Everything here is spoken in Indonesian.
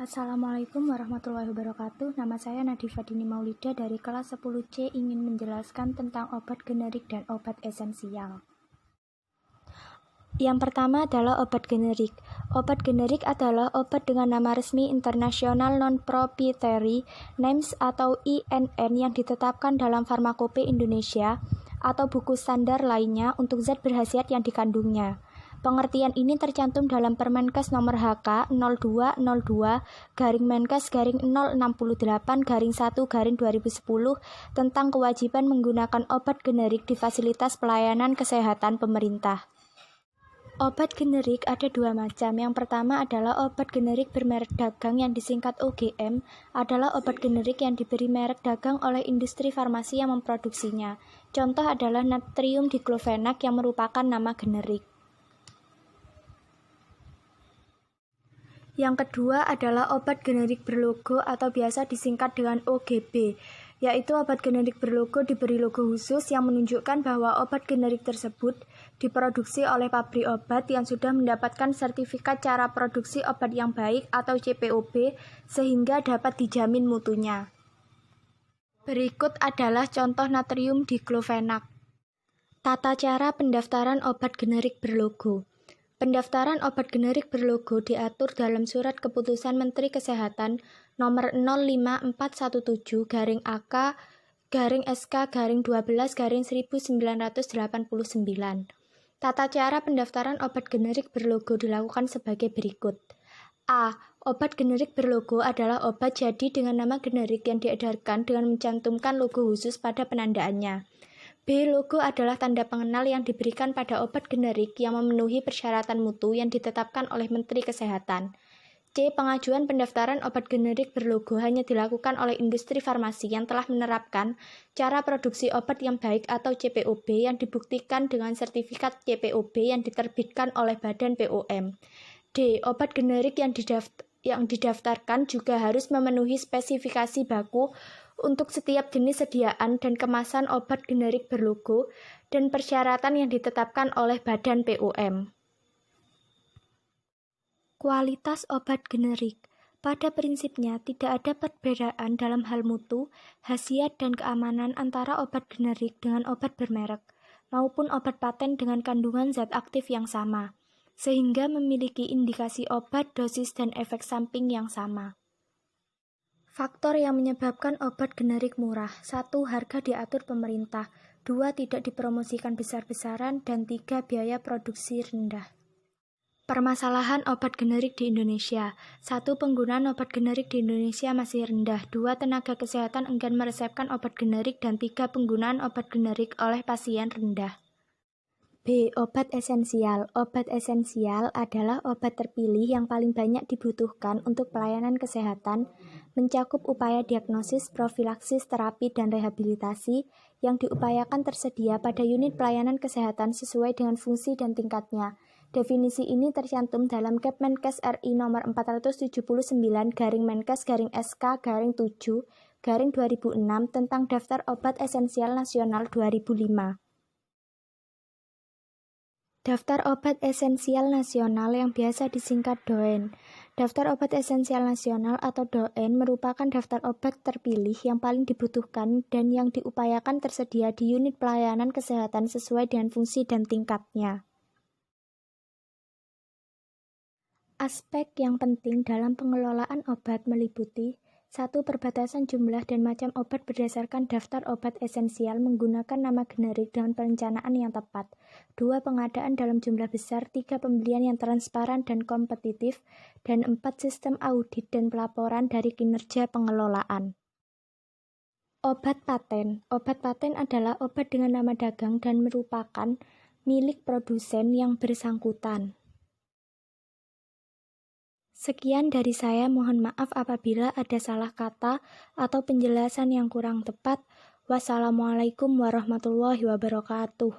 Assalamualaikum warahmatullahi wabarakatuh. Nama saya Nadifa Dini Maulida dari kelas 10C ingin menjelaskan tentang obat generik dan obat esensial. Yang pertama adalah obat generik. Obat generik adalah obat dengan nama resmi International Non-Proprietary Names atau INN yang ditetapkan dalam Farmakope Indonesia atau buku standar lainnya untuk zat berkhasiat yang dikandungnya. Pengertian ini tercantum dalam Permenkes nomor HK 0202-Menkes-068-1-2010 tentang kewajiban menggunakan obat generik di fasilitas pelayanan kesehatan pemerintah. Obat generik ada dua macam. Yang pertama adalah obat generik bermerek dagang yang disingkat OGM, adalah obat generik yang diberi merek dagang oleh industri farmasi yang memproduksinya. Contoh adalah natrium diklofenak yang merupakan nama generik. Yang kedua adalah obat generik berlogo atau biasa disingkat dengan OGB, yaitu obat generik berlogo diberi logo khusus yang menunjukkan bahwa obat generik tersebut diproduksi oleh pabrik obat yang sudah mendapatkan sertifikat cara produksi obat yang baik atau CPOB sehingga dapat dijamin mutunya. Berikut adalah contoh natrium diklofenak. Tata cara pendaftaran obat generik berlogo. Pendaftaran obat generik berlogo diatur dalam Surat Keputusan Menteri Kesehatan Nomor 05417-AK-SK-12-1989. Tata cara pendaftaran obat generik berlogo dilakukan sebagai berikut. A. Obat generik berlogo adalah obat jadi dengan nama generik yang diedarkan dengan mencantumkan logo khusus pada penandaannya. B. Logo adalah tanda pengenal yang diberikan pada obat generik yang memenuhi persyaratan mutu yang ditetapkan oleh Menteri Kesehatan. C. Pengajuan pendaftaran obat generik berlogo hanya dilakukan oleh industri farmasi yang telah menerapkan cara produksi obat yang baik atau CPOB yang dibuktikan dengan sertifikat CPOB yang diterbitkan oleh Badan POM. D. Obat generik yang didaftarkan juga harus memenuhi spesifikasi baku untuk setiap jenis sediaan dan kemasan obat generik berlogo dan persyaratan yang ditetapkan oleh Badan POM. Kualitas obat generik. Pada prinsipnya tidak ada perbedaan dalam hal mutu, khasiat dan keamanan antara obat generik dengan obat bermerek maupun obat paten dengan kandungan zat aktif yang sama, sehingga memiliki indikasi obat, dosis dan efek samping yang sama. Faktor yang menyebabkan obat generik murah. 1. Harga diatur pemerintah. 2. Tidak dipromosikan besar-besaran. Dan 3. Biaya produksi rendah. Permasalahan obat generik di Indonesia. 1. Penggunaan obat generik di Indonesia masih rendah. 2. Tenaga kesehatan enggan meresepkan obat generik. Dan 3. Penggunaan obat generik oleh pasien rendah. B. Obat esensial. Obat esensial adalah obat terpilih yang paling banyak dibutuhkan untuk pelayanan kesehatan, mencakup upaya diagnosis, profilaksis, terapi, dan rehabilitasi yang diupayakan tersedia pada unit pelayanan kesehatan sesuai dengan fungsi dan tingkatnya. Definisi ini tercantum dalam Kepmenkes RI nomor 479-SK-SK-7-2006 tentang Daftar Obat Esensial Nasional 2005. Daftar Obat Esensial Nasional yang biasa disingkat DOEN. Daftar Obat Esensial Nasional atau DOEN merupakan daftar obat terpilih yang paling dibutuhkan dan yang diupayakan tersedia di unit pelayanan kesehatan sesuai dengan fungsi dan tingkatnya. Aspek yang penting dalam pengelolaan obat meliputi 1. Perbatasan jumlah dan macam obat berdasarkan daftar obat esensial menggunakan nama generik dengan perencanaan yang tepat. 2. Pengadaan dalam jumlah besar. 3. Pembelian yang transparan dan kompetitif. Dan 4. Sistem audit dan pelaporan dari kinerja pengelolaan. Obat paten. Obat paten adalah obat dengan nama dagang dan merupakan milik produsen yang bersangkutan. Sekian dari saya, mohon maaf apabila ada salah kata atau penjelasan yang kurang tepat. Wassalamualaikum warahmatullahi wabarakatuh.